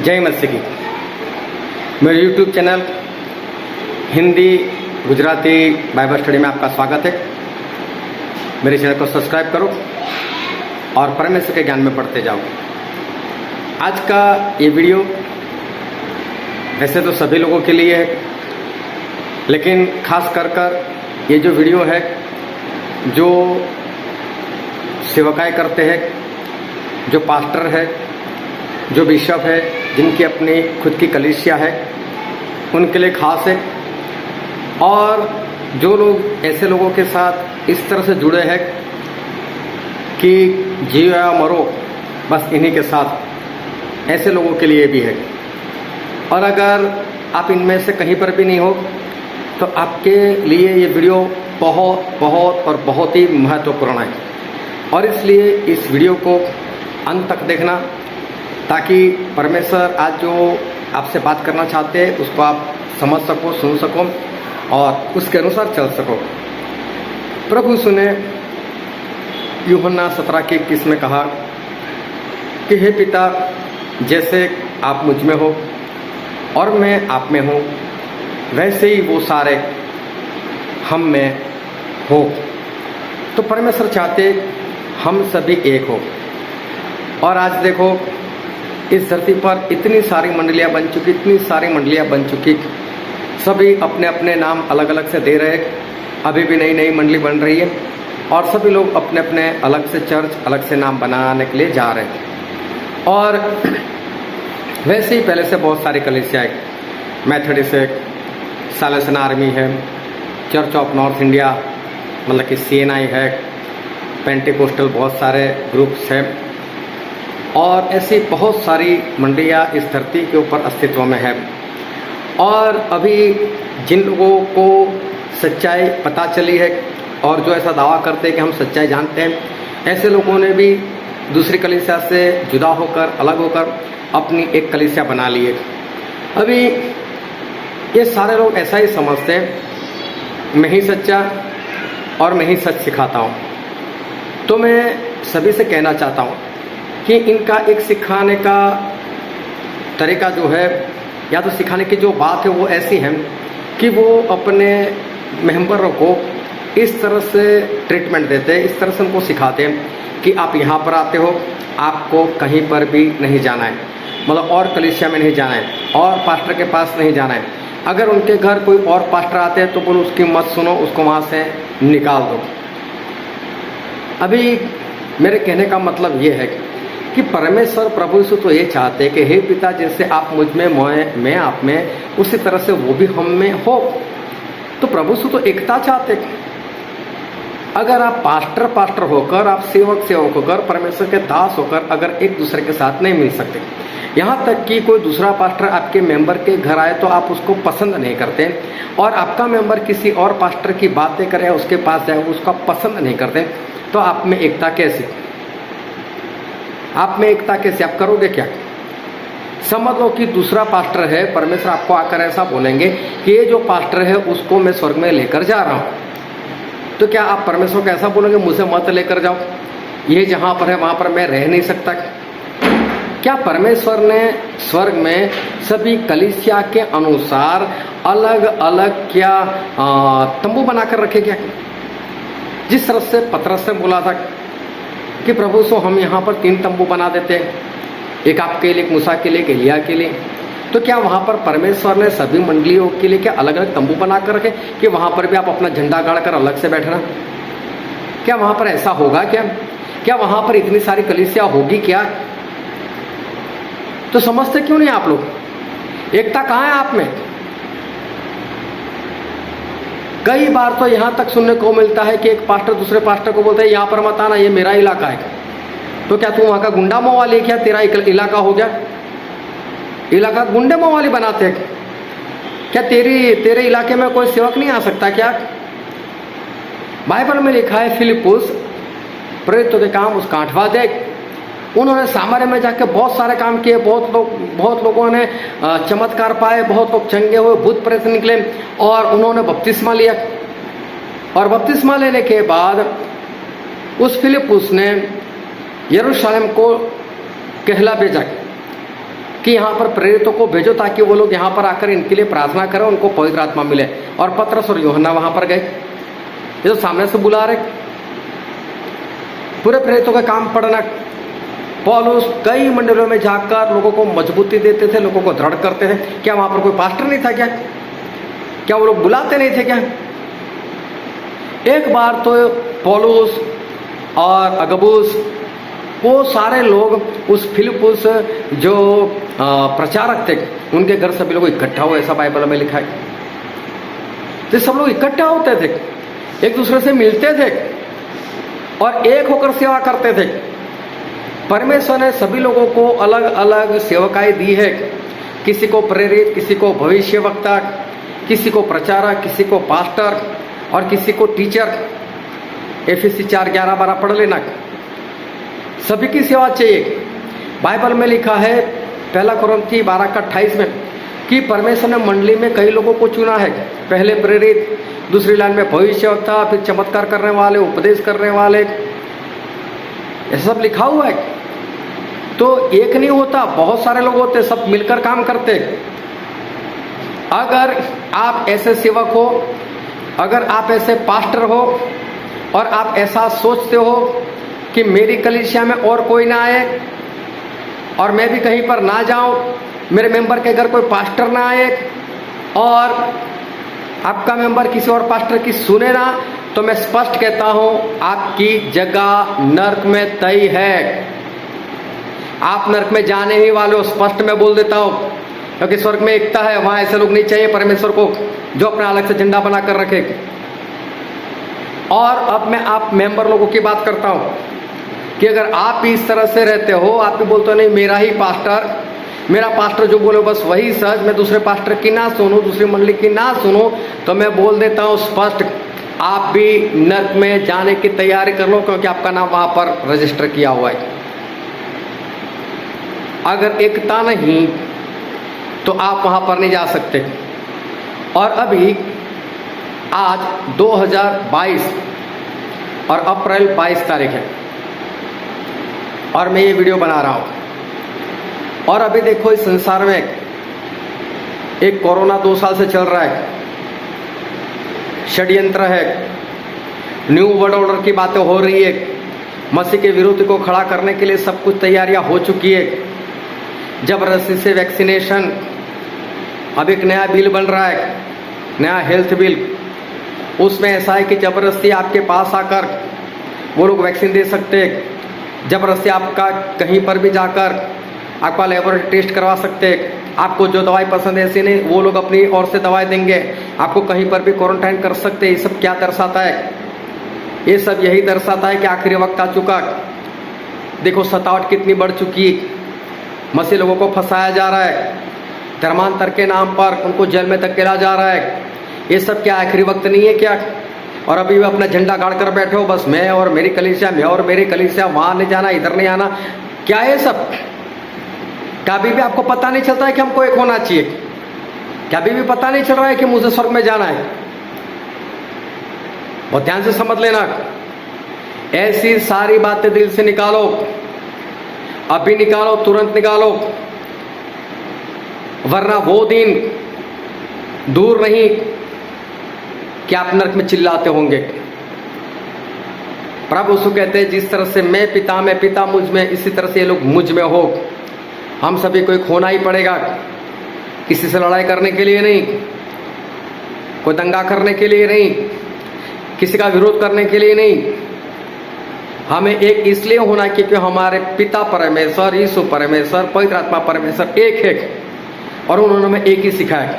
जय मसीह की। मेरे YouTube channel Hindi Gujarati Bible study में आपका स्वागत है। मेरे चैनल को सब्सक्राइब करो और परमेश्वर के ज्ञान में पढ़ते जाओ। आज का ये वीडियो वैसे तो सभी लोगों के लिए है, लेकिन खास कर ये जो वीडियो है जो सेवकाई करते हैं, जो पास्टर है, जो बिशप है, जिनकी अपनी खुद की कलीसिया है, उनके लिए खास है। और जो लोग ऐसे लोगों के साथ इस तरह से जुड़े हैं कि जियो या मरो बस इन्हीं के साथ, ऐसे लोगों के लिए भी है। और अगर आप इनमें से कहीं पर भी नहीं हो तो आपके लिए ये वीडियो बहुत बहुत और बहुत ही महत्वपूर्ण है। और इसलिए इस वीडियो को अंत तक देखना, ताकि परमेश्वर आज जो आपसे बात करना चाहते हैं उसको आप समझ सको, सुन सको और उसके अनुसार चल सको। प्रभु सुने यूहन्ना 17:21 में कहा कि हे पिता, जैसे आप मुझ में हो और मैं आप में हूँ, वैसे ही वो सारे हम में हो। तो परमेश्वर चाहते हम सभी एक हो। और आज देखो इस धरती पर इतनी सारी मंडलियाँ बन चुकी, सभी अपने अपने नाम अलग अलग से दे रहे हैं। अभी भी नई नई मंडली बन रही है और सभी लोग अपने अपने अलग से चर्च, अलग से नाम बनाने के लिए जा रहे हैं। और वैसे ही पहले से बहुत सारी कलीसियाँ है, मेथोडिस्ट है, सालेसन आर्मी है, चर्च ऑफ नॉर्थ इंडिया मतलब कि CNI है, पेंटिकोस्टल बहुत सारे ग्रुप्स हैं और ऐसी बहुत सारी मंडियाँ इस धरती के ऊपर अस्तित्व में है। और अभी जिन लोगों को सच्चाई पता चली है और जो ऐसा दावा करते हैं कि हम सच्चाई जानते हैं, ऐसे लोगों ने भी दूसरी कलीसिया से जुदा होकर, अलग होकर अपनी एक कलीसिया बना ली है। अभी ये सारे लोग ऐसा ही समझते हैं, मैं ही सच्चा और मैं ही सच सिखाता हूँ। तो मैं सभी से कहना चाहता हूँ कि इनका एक सिखाने का तरीका जो है, या तो सिखाने की जो बात है वो ऐसी है कि वो अपने मेंबरों को इस तरह से ट्रीटमेंट देते हैं, इस तरह से उनको सिखाते हैं कि आप यहाँ पर आते हो, आपको कहीं पर भी नहीं जाना है, मतलब और कलीसिया में नहीं जाना है और पास्टर के पास नहीं जाना है। अगर उनके घर कोई और पास्टर आते हैं तो बोलो उसकी मत सुनो, उसको वहाँ से निकाल दो। अभी मेरे कहने का मतलब ये है कि परमेश्वर प्रभु यीशु तो ये चाहते हैं कि हे पिता, जैसे आप मुझ में, मैं आप में, उसी तरह से वो भी हम में हो। तो प्रभु यीशु तो एकता चाहते। अगर आप पास्टर होकर, आप सेवक होकर, परमेश्वर के दास होकर अगर एक दूसरे के साथ नहीं मिल सकते, यहाँ तक कि कोई दूसरा पास्टर आपके मेंबर के घर आए तो आप उसको पसंद नहीं करते, और आपका मेंबर किसी और पास्टर की बातें करे, उसके पास जाए, उसका पसंद नहीं करते, तो आप में एकता कैसी? आप में एकता कैसे? आप करोगे क्या? समझ लो कि दूसरा पास्टर है, परमेश्वर आपको आकर ऐसा बोलेंगे कि ये जो पास्टर है उसको मैं स्वर्ग में लेकर जा रहा हूँ। तो क्या आप परमेश्वर को ऐसा बोलोगे मुझे मत लेकर जाओ, ये जहाँ पर है वहाँ पर मैं रह नहीं सकता? क्या परमेश्वर ने स्वर्ग में सभी कलीसिया के अनुसार अलग अलग क्या तंबू बनाकर रखे क्या? जिस तरह से पतरस ने बोला था कि प्रभु सो हम यहाँ पर 3 तंबू बना देते हैं, एक आपके लिए, एक मूसा के लिए, एक एलिया के लिए। तो क्या वहाँ पर परमेश्वर ने सभी मंडलियों के लिए क्या अलग अलग तंबू बना कर रखे कि वहाँ पर भी आप अपना झंडा गाड़ कर अलग से बैठना? क्या वहाँ पर ऐसा होगा क्या वहाँ पर इतनी सारी कलीसिया होगी क्या? तो समझते क्यों नहीं आप लोग? एकता कहाँ है आप में? कई बार तो यहाँ तक सुनने को मिलता है कि एक पास्टर दूसरे पास्टर को बोलता है यहाँ पर मत आना, ये मेरा इलाका है। तो क्या तू वहाँ का गुंडा मवाली क्या? तेरा इलाका हो गया, इलाका गुंडे मवाली बनाते हैं क्या? तेरे इलाके में कोई सेवक नहीं आ सकता क्या? बाइबल में लिखा है, फिलिप्पुस प्रेरितों के काम उसका 8वां अध्याय, उन्होंने सामर्य में जाकर बहुत सारे काम किए, बहुत लोगों ने चमत्कार पाए, बहुत लोग चंगे हुए, भूत प्रेत निकले और उन्होंने बपतिस्मा लिया। और बपतिस्मा लेने के बाद उस फिलिप्पुस ने यरूशलेम को कहला भेजा कि यहाँ पर प्रेरितों को भेजो ताकि वो लोग यहाँ पर आकर इनके लिए प्रार्थना करें, उनको पवित्र आत्मा मिले। और पतरस और यूहन्ना वहां पर गए, ये तो सामने से बुला रहे। पूरे प्रेरितों का काम पढ़ना। पौलुस कई मंडलों में जाकर लोगों को मजबूती देते थे, लोगों को दृढ़ करते थे। क्या वहां पर कोई पास्टर नहीं था क्या? क्या वो लोग बुलाते नहीं थे क्या? एक बार तो पौलुस और अगबुस, वो सारे लोग उस फिलिप्पुस जो प्रचारक थे, उनके घर सभी लोग इकट्ठा हुए, ऐसा बाइबल में लिखा है। तो सब लोग इकट्ठा होते थे, एक दूसरे से मिलते थे और एक होकर सेवा करते थे। परमेश्वर ने सभी लोगों को अलग अलग सेवकाई दी है। किसी को प्रेरित, किसी को भविष्यवक्ता, किसी को प्रचारक, किसी को पास्टर और किसी को टीचर। एफएससी 4:11-12 पढ़ लेना। सभी की सेवा चाहिए। बाइबल में लिखा है 1 कोरिन्थी 12:28 में कि परमेश्वर ने मंडली में कई लोगों को चुना है। पहले प्रेरित, दूसरी लाइन में भविष्यवक्ता, फिर चमत्कार करने वाले, उपदेश करने वाले, ये सब लिखा हुआ है। तो एक नहीं होता, बहुत सारे लोग होते, सब मिलकर काम करते। अगर आप ऐसे सेवक हो, अगर आप ऐसे पास्टर हो और आप ऐसा सोचते हो कि मेरी कलीसिया में और कोई ना आए और मैं भी कहीं पर ना जाऊं, मेरे मेंबर के घर कोई पास्टर ना आए और आपका मेंबर किसी और पास्टर की सुने ना, तो मैं स्पष्ट कहता हूं आपकी जगह नरक में तय है। आप नरक में जाने ही वाले हो, स्पष्ट मैं बोल देता हूं। क्योंकि स्वर्ग में एकता है, वहां ऐसे लोग नहीं चाहिए परमेश्वर को जो अपना अलग से झंडा बना कर रखे। और अब मैं आप मेंबर लोगों की बात करता हूं कि अगर आप इस तरह से रहते हो, आप भी बोलते हो नहीं मेरा पास्टर जो बोले बस वही सच, मैं दूसरे पास्टर की ना सुनूं, दूसरी मंडली की ना सुनूं, तो मैं बोल देता हूं स्पष्ट, आप भी नरक में जाने की तैयारी कर लो, क्योंकि आपका नाम वहां पर रजिस्टर किया हुआ है। अगर एकता नहीं तो आप वहां पर नहीं जा सकते। और अभी आज 2022 और अप्रैल 22 तारीख है और मैं ये वीडियो बना रहा हूं। और अभी देखो इस संसार में एक कोरोना 2 साल से चल रहा है, षड्यंत्र है, न्यू वर्ल्ड ऑर्डर की बातें हो रही है, मसीह के विरोध को खड़ा करने के लिए सब कुछ तैयारियां हो चुकी है। जबरदस्ती से वैक्सीनेशन, अब एक नया बिल बन रहा है, नया हेल्थ बिल, उसमें ऐसा है कि जबरदस्ती आपके पास आकर वो लोग वैक्सीन दे सकते हैं। जबरदस्ती आपका कहीं पर भी जाकर आपका लेबोरेटरी टेस्ट करवा सकते हैं। आपको जो दवाई पसंद है ऐसी नहीं, वो लोग अपनी ओर से दवाई देंगे, आपको कहीं पर भी क्वारंटाइन कर सकते हैं। ये सब क्या दर्शाता है? ये सब यही दर्शाता है कि आखिरी वक्त आ चुका। देखो सतावट कितनी बढ़ चुकी है, मसीह लोगों को फंसाया जा रहा है, धर्मांतर के नाम पर उनको जेल में धकेला जा रहा है। ये सब क्या आखिरी वक्त नहीं है क्या? और अभी भी अपना झंडा गाड़ कर बैठे हो, बस मैं और मेरी कलीसिया, मैं और मेरी कलीसिया, वहां नहीं जाना, इधर नहीं आना। क्या है सब? क्या अभी भी आपको पता नहीं चलता है कि हमको एक होना चाहिए? क्या अभी भी पता नहीं चल रहा है कि मुझे स्वर्ग में जाना है? बहुत ध्यान से समझ लेना। ऐसी सारी बातें दिल से निकालो, अभी निकालो, तुरंत निकालो, वरना वो दिन दूर नहीं कि आप नरक में चिल्लाते होंगे। प्रभु यीशु कहते हैं जिस तरह से मैं पिता में, पिता मुझ में, इसी तरह से ये लोग मुझ में हो। हम सभी को एक होना ही पड़ेगा, किसी से लड़ाई करने के लिए नहीं, कोई दंगा करने के लिए नहीं, किसी का विरोध करने के लिए नहीं। हमें एक इसलिए होना क्योंकि हमारे पिता परमेश्वर, यीशु परमेश्वर, पवित्र आत्मा परमेश्वर एक है और उन्होंने हमें एक ही सिखाया।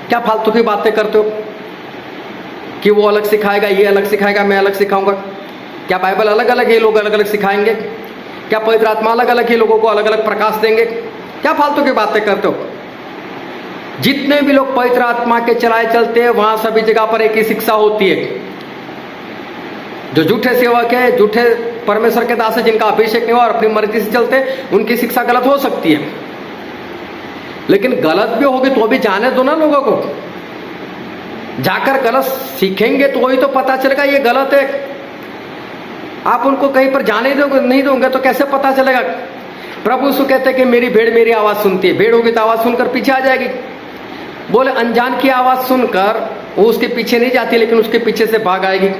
क्या फालतू की बातें करते हो कि वो अलग सिखाएगा, ये अलग सिखाएगा, मैं अलग सिखाऊंगा? क्या बाइबल अलग अलग है, लोग अलग अलग सिखाएंगे? क्या पवित्र आत्मा अलग अलग ही लोगों को अलग अलग प्रकाश देंगे? क्या फालतू की बातें करते हो? जितने भी लोग पवित्र आत्मा के चलाए चलते हैं वहां सभी जगह पर एक ही शिक्षा होती है। जो झूठे सेवक है, झूठे परमेश्वर के दास है, जिनका अभिषेक नहीं हुआ और अपनी मर्जी से चलते, उनकी शिक्षा गलत हो सकती है, लेकिन गलत भी होगी तो भी जाने दो ना लोगों को। जाकर गलत सीखेंगे तो वही तो पता चलेगा ये गलत है। आप उनको कहीं पर जाने दोगे नहीं दोगे तो कैसे पता चलेगा? प्रभु यीशु कहते हैं कि मेरी भेड़ मेरी आवाज सुनती है। भेड़ होगी तो आवाज सुनकर पीछे आ जाएगी। बोले अनजान की आवाज सुनकर वो उसके पीछे नहीं जाती, लेकिन उसके पीछे से भाग आएगी।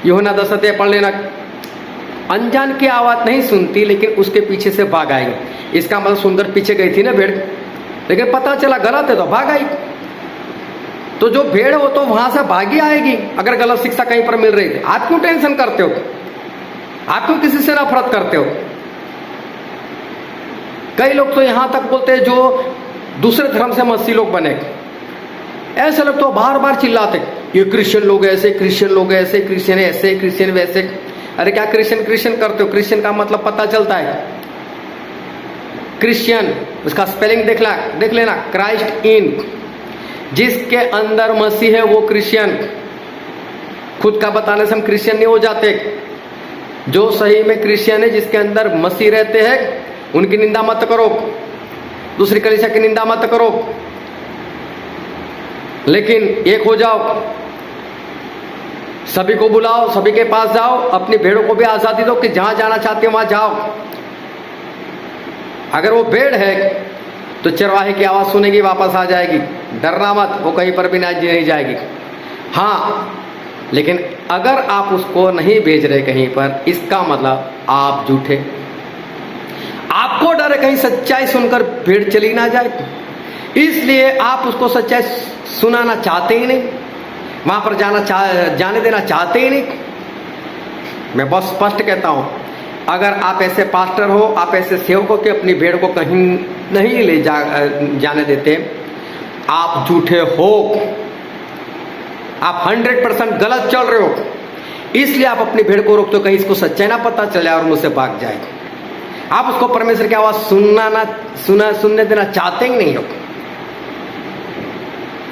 यूहन्ना 10 पढ़ लेना। अनजान की आवाज नहीं सुनती, लेकिन उसके पीछे से भाग आएगी। इसका मतलब सुंदर पीछे गई थी ना भेड़, लेकिन पता चला गलत है तो भाग आई। तो जो भेड़ हो तो वहां से भागी आएगी अगर गलत शिक्षा कहीं पर मिल रही थी। आप क्यों टेंशन करते हो? आप क्यों किसी से नफरत करते हो? कई लोग तो यहां तक बोलते हैं जो दूसरे धर्म से मसीह लोग बने, ऐसे लोग तो बार बार चिल्लाते ये क्रिश्चियन लोग ऐसे, क्रिश्चियन लोग ऐसे, क्रिश्चियन ऐसे, क्रिश्चियन वैसे। अरे क्या क्रिश्चियन क्रिश्चियन करते हो? क्रिश्चियन का मतलब पता चलता है। क्रिश्चियन उसका स्पेलिंग देख लेना, क्राइस्ट इन, जिसके अंदर मसीह है वो क्रिश्चियन। खुद का बताने से हम क्रिश्चियन नहीं हो जाते। जो सही में क्रिश्चियन है, जिसके अंदर मसीह रहते हैं, उनकी निंदा मत करो, दूसरी कलीसिया की निंदा मत करो, लेकिन एक हो जाओ, सभी को बुलाओ, सभी के पास जाओ, अपनी भेड़ों को भी आजादी दो कि जहां जाना चाहते हो वहां जाओ। अगर वो भेड़ है तो चरवाहे की आवाज सुनेगी, वापस आ जाएगी। डरना मत, वो कहीं पर भी नहीं जाएगी। हाँ, लेकिन अगर आप उसको नहीं भेज रहे कहीं पर, इसका मतलब आप झूठे। आपको डर है कहीं सच्चाई सुनकर भेड़ चली ना जाए, इसलिए आप उसको सच्चाई सुनाना चाहते ही नहीं, वहां पर जाने देना चाहते ही नहीं। मैं बहुत स्पष्ट कहता हूं, अगर आप ऐसे पास्टर हो, आप ऐसे सेवक हो कि अपनी भेड़ को कहीं नहीं ले जाने देते, आप झूठे हो, आप 100% गलत चल रहे हो। इसलिए आप अपनी भेड़ को रोकते हो कहीं इसको सच्चाई ना पता चले और मुझसे भाग जाए। आप उसको परमेश्वर की आवाज सुनने देना चाहते ही नहीं हो।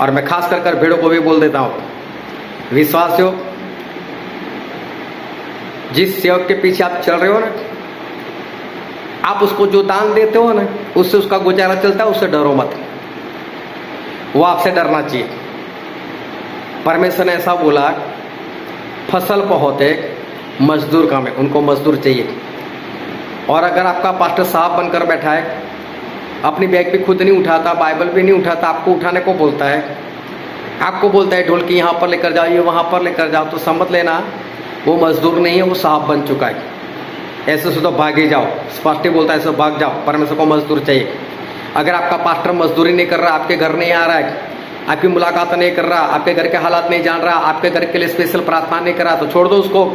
और मैं खास कर भेड़ों को भी बोल देता हूं, विश्वास हो, जिस सेवक के पीछे आप चल रहे हो ना, आप उसको जो दान देते हो ना, उससे उसका गुजारा चलता है, उससे डरो मत। वो आपसे डरना चाहिए। परमेश्वर ने ऐसा बोला, फसल बहुत है, मजदूर कम है, उनको मजदूर चाहिए। और अगर आपका पास्टर साहब बनकर बैठा है, अपनी बैग भी खुद नहीं उठाता, बाइबल भी नहीं उठाता, आपको उठाने को बोलता है, आपको बोलता है ढोलकी यहाँ पर लेकर जाओ, ये वहाँ पर लेकर जाओ, तो समझ लेना वो मजदूर नहीं है, वो साहब बन चुका है। ऐसे से तो भागे जाओ, स्पष्ट ही बोलता है, ऐसे भाग जाओ, परमेश्वर को मजदूर चाहिए। अगर आपका पास्टर मजदूरी नहीं कर रहा, आपके घर नहीं आ रहा है, आपकी मुलाकात नहीं कर रहा, आपके घर के हालात नहीं जान रहा, आपके घर के लिए स्पेशल प्रार्थना नहीं कर रहा, तो छोड़ दो उसको।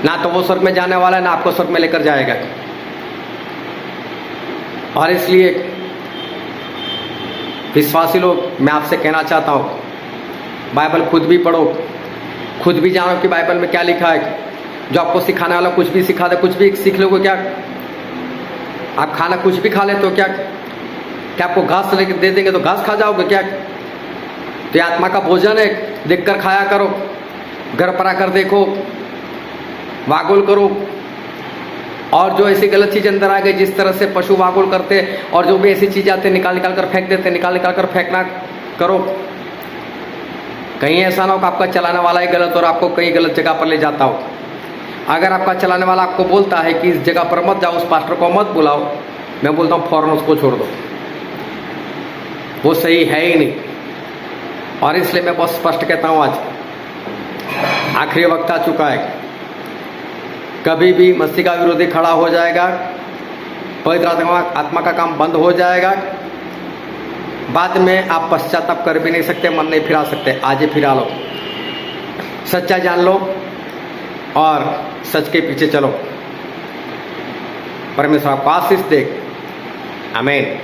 ना तो वो स्वर्ग में जाने वाला है, ना आपको स्वर्ग में लेकर जाएगा। और इसलिए विश्वासी लोग, मैं आपसे कहना चाहता हूं, बाइबल खुद भी पढ़ो, खुद भी जानो कि बाइबल में क्या लिखा है। जो आपको सिखाने वाला कुछ भी सिखा दे, कुछ भी सीख लोगे क्या? आप खाना कुछ भी खा लेते हो क्या? क्या आपको घास लेके दे देंगे तो घास खा जाओगे क्या? तो आत्मा का भोजन है, देखकर खाया करो, घर पर आकर देखो, वागुल करो। और जो ऐसी गलत चीज अंदर आ गई, जिस तरह से पशु वागुल करते, और जो भी ऐसी चीज आते निकाल कर फेंक देते, निकाल कर फेंकना करो। कहीं ऐसा ना हो कि आपका चलाने वाला ही गलत और आपको कहीं गलत जगह पर ले जाता हो। अगर आपका चलाने वाला आपको बोलता है कि इस जगह पर मत जाओ, उस पास्टर को मत बुलाओ, मैं बोलता हूँ फौरन उसको छोड़ दो, वो सही है ही नहीं। और इसलिए मैं बहुत स्पष्ट कहता हूँ, आज आखिरी वक्त आ चुका है। कभी भी मसीह का विरोधी खड़ा हो जाएगा, पवित्र आत्मा का काम बंद हो जाएगा, बाद में आप पश्चाताप कर भी नहीं सकते, मन नहीं फिरा सकते। आज ही फिरा लो, सच्चा जान लो और सच के पीछे चलो। परमेश्वर आपको आशीष दे। आमीन।